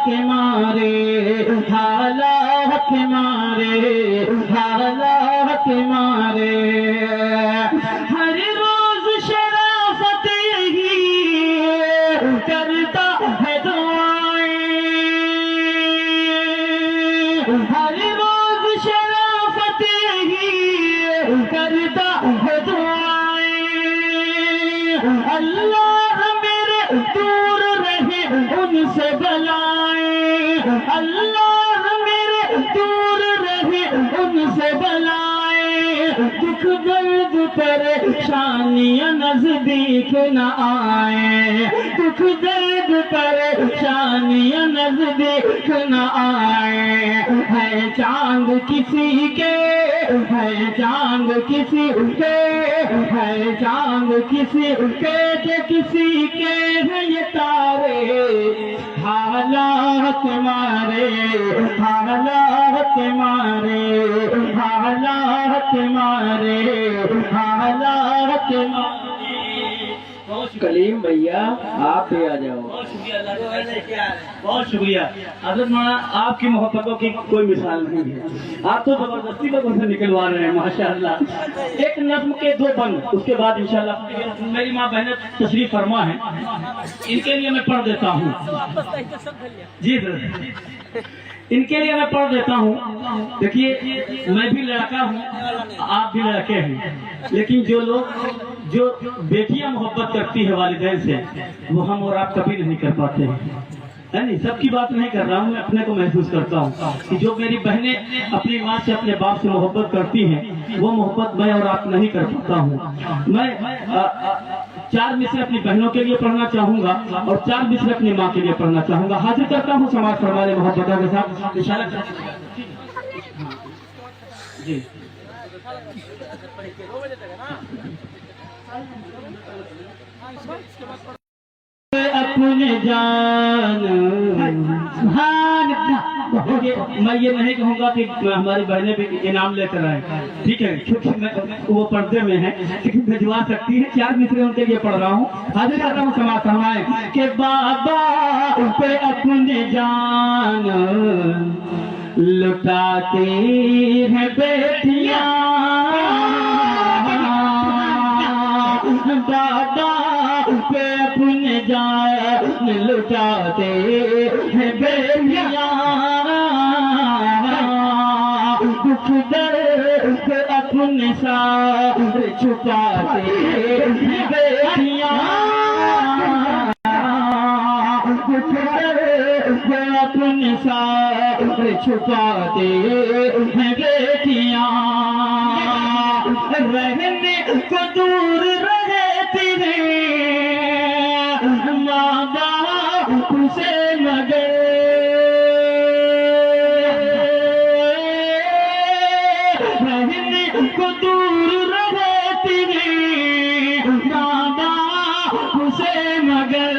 کے مارے حالات کے مارے حالات کے مارے ہر روز شرافت یہی کرتا ہے دعائیں ہر روز شرافت یہی کرتا ہے دعائیں اللہ میرے دور رہے ان سے بلائیں اللہ میرے دور رہے ان سے بلائیں دکھ درد پریشانیاں نزدیک نہ آئیں دکھ درد پریشانیاں نزدیک نہ آئیں ہے چاند کسی کے ہے چاند کسی کے ہے چاند کسی کے کسی کے ہے یہ تارے حالات مارے حالات مارے حالات مارے حالات مارے کلیم بھیا آپ بھی آ جاؤ. بہت شکریہ حضرت مولانا آپ کی محبتوں کی کوئی مثال نہیں ہے آپ تو زبردستی لوگوں سے نکلوا رہے ہیں ماشاءاللہ. ایک نظم کے دو بند اس کے بعد انشاءاللہ میری ماں بہنیں تشریف فرما ہیں ان کے لیے میں پڑھ دیتا ہوں. جی سر ان کے لیے میں پڑھ دیتا ہوں. دیکھیے میں بھی لڑکا ہوں آپ بھی لڑکے ہیں لیکن جو لوگ جو بیٹیاں محبت کرتی ہے والدین سے وہ ہم اور آپ کبھی نہیں کر پاتے ہیں. نہیں سب کی بات نہیں کر رہا ہوں میں اپنے کو محسوس کرتا ہوں کہ جو میری بہنیں اپنی ماں سے اپنے باپ سے محبت کرتی ہیں وہ محبت میں اور آپ نہیں کر پاتا ہوں. میں 4 مصرے اپنی بہنوں کے لیے پڑھنا چاہوں گا اور 4 مصرے اپنی ماں کے لیے پڑھنا چاہوں گا. حاضر کرتا ہوں سماج فرمانے محبتوں کے ساتھ اشارہ جی اپنے جان میں یہ نہیں کہوں گا کہ ہماری بہنیں بھی انعام لے کر آئے ٹھیک ہے کیونکہ وہ پردے میں ہیں لیکن بھجوا سکتی ہیں. 4 مصرے ان کے لیے پڑھ رہا ہوں. حاضر کرتا ہوں سماعت فرمائیں کہ بابا پہ اپنے جان لٹاتی ہیں بیٹیاں دادا پہ اپنے جان لٹاتے ہیں بیٹیاں دکھ درد اپنے ساتھ چھپاتے ہیں بیٹیاں دکھ درد اپنے ساتھ چھپاتے ہیں بیٹیاں رہنے کو دور رہتی ہیں ماں باپ سے مگر رہنے کو دور رہتی ہیں ماں باپ سے مگر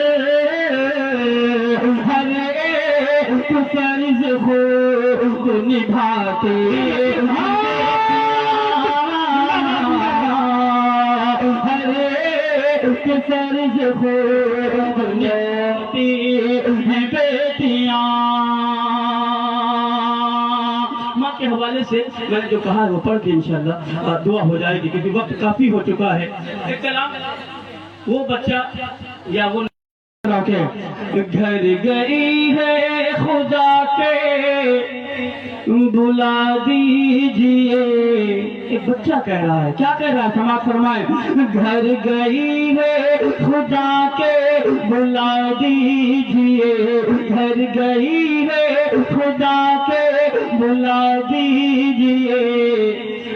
ہر ایک فرض خود نبھاتے ہیں فرض خود نبھاتی ہیں بیٹیاں. ماں کے حوالے سے میں نے جو کہا ہے وہ پڑھ کے انشاءاللہ دعا ہو جائے گی کیونکہ وقت کافی ہو چکا ہے. ایک کلام وہ بچہ یا وہ گھر گئی ہے خدا کے بلا دیجئے. ایک بچہ کہہ رہا ہے کیا کہہ رہا ہے سماعت فرمائیں. گھر گئی ہے خدا کے بلا دیجئے گھر گئی ہے خدا کے بلا دیجئے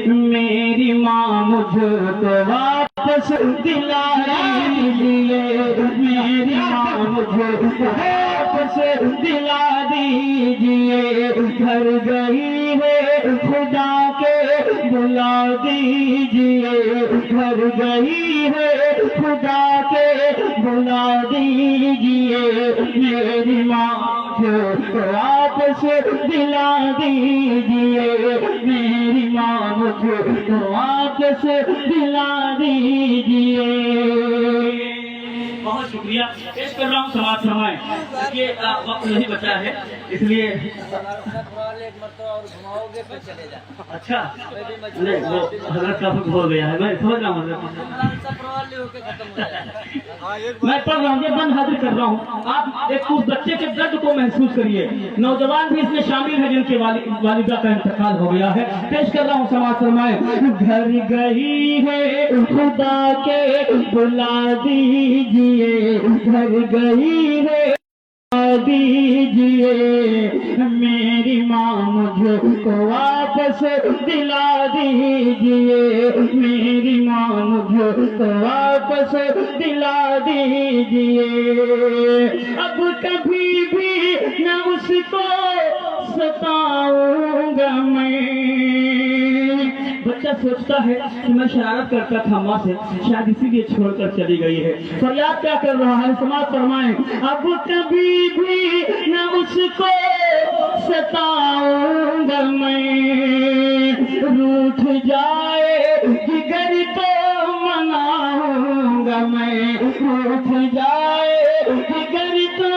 میری ماں مجھ کو واپس دلا دیجئے میری ماں مجھ کو واپس دلا دیجئے گھر گئی ہے خدا کے بلا دیجئے گھر گئی ہے خدا کے بلا دیجئے میری ماں کو واپس دلا دیجئے میری ماں کو واپس دلا دیجئے. بہت شکریہ پیش کر رہا ہوں، سماعت فرمائیں کہ وقت نہیں بچا ہے اس لیے اچھا نہیں وہ حضرت کا وقت ہو گیا ہے، میں سمجھ رہا ہوں میں پڑھ رہا ہوں، یہ بند حاضر کر رہا ہوں، آپ ایک اس بچے کے درد کو محسوس کریے، نوجوان بھی اس میں شامل ہے جن کے والدہ کا انتقال ہو گیا ہے، پیش کر رہا ہوں، سماعت فرمائیں گھر گئی ہے خدا کے بلا دیجئے، گھر گئی ہے دیجئے، میری ماں مجھ کو واپس دلا دیجئے، میری ماں مجھ کو واپس دلا دیجئے، اب کبھی بھی نہ اس کو ستاؤں گا میں۔ بچہ سوچتا ہے کہ میں شرارت کرتا تھا ماں سے، شاید اسی لیے چھوڑ کر چلی گئی ہے، فریاد کیا کر رہا ہے، سماعت فرمائیں اب کبھی بھی نہ اس کو ستاؤں گا میں، روٹھ جائے جگر تو مناؤں گا میں، روٹھ جائے جگر تو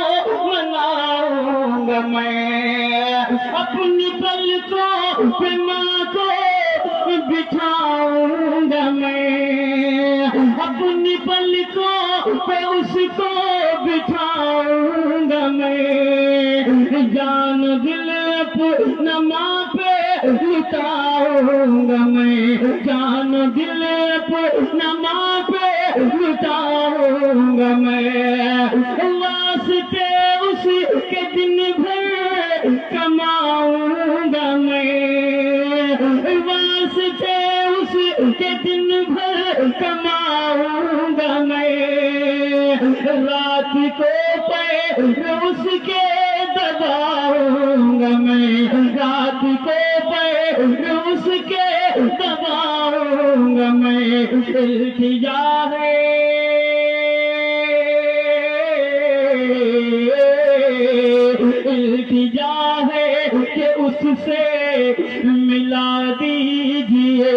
مناؤں گا میں، اپنی پلکوں پہ ماں کو بٹھاؤں گا میں، اپنی پلکوں پہ اس کو بٹھاؤں گا میں، جان دل اپنا ماں پہ لٹاؤں گا میں، جان دل اپنا ماں پہ لٹاؤں گا میں، واسطے اس کے دن بھر کماؤں گا میں، واسطے اس کے دن بھر کماؤں گا میں، رات کو پیر اس کے دباؤں گا میں، رات کو پیر اس کے دباؤں گا میں، التجا ہے التجا ہے کہ اس سے ملا دیجئے،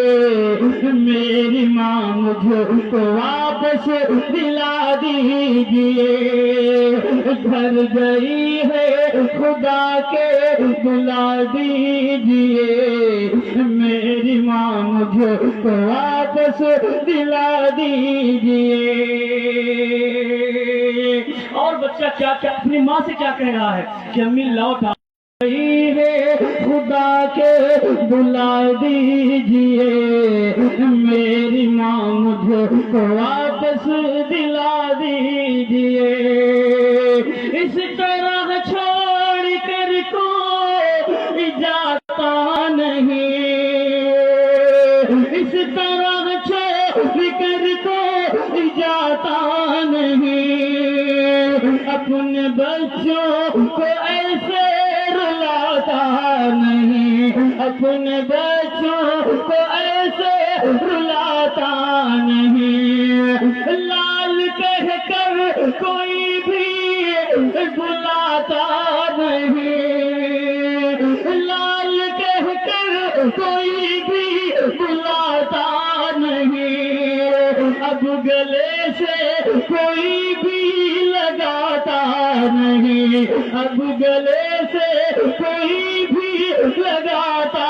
میری ماں مجھ کو واپس دلا دیجئے، گھر گئی ہے خدا کے بلا دیجئے، میری ماں مجھ کو واپس دلا دیجئے۔ اور بچہ کیا اپنی ماں سے کیا کہہ رہا ہے کہ امی لوٹ ہے خدا کے بلا دیجئے، میری ماں مجھ کو واپس دلا دیجئے، اس طرح چھوڑ کر کوئی جاتا نہیں، اس طرح چھوڑ کر کوئی جاتا نہیں، اپنے بچوں کو ایسے رلاتا نہیں، اپنے بچوں کو ایسے رلاتا نہیں، لال کہہ کر کوئی بھی بلاتا نہیں، لال کہہ کر کوئی بھی بلاتا نہیں، اب گلے سے کوئی بھی لگاتا نہیں، اب گلے سے کوئی بھی لگاتا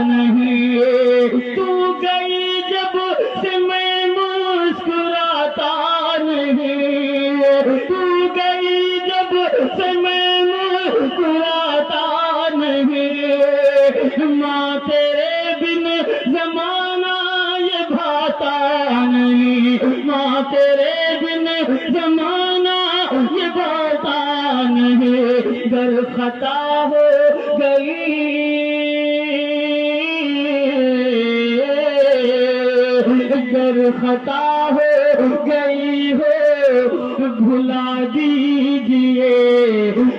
نہیں، تو گئی جب سے میں مسکراتا نہیں، تو گئی جب سے میں مسکراتا نہیں، ماں تیرے بن زمانہ یہ بھاتا نہیں، ماں تیرے بن زمانہ یہ بھاتا نہیں، گر خطا ہو گئی گر خطا ہو گئی ہو بھلا دیجئے،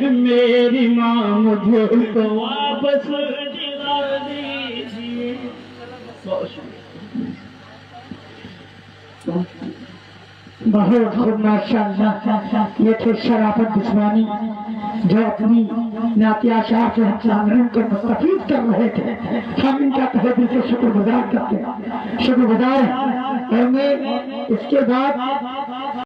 میری ماں مجھ کو واپس دلا دیجئے۔ بہت خوب ماشاءاللہ، یہ تھے شرافت عثمانی جو اپنی نعتیہ شاہ سے ہم سامعین کو مستفید کر رہے تھے، ہم ان کا تہہ دل سے شکر گزار کرتے ہیں، شکر گزار ہیں۔ اور میں اس کے بعد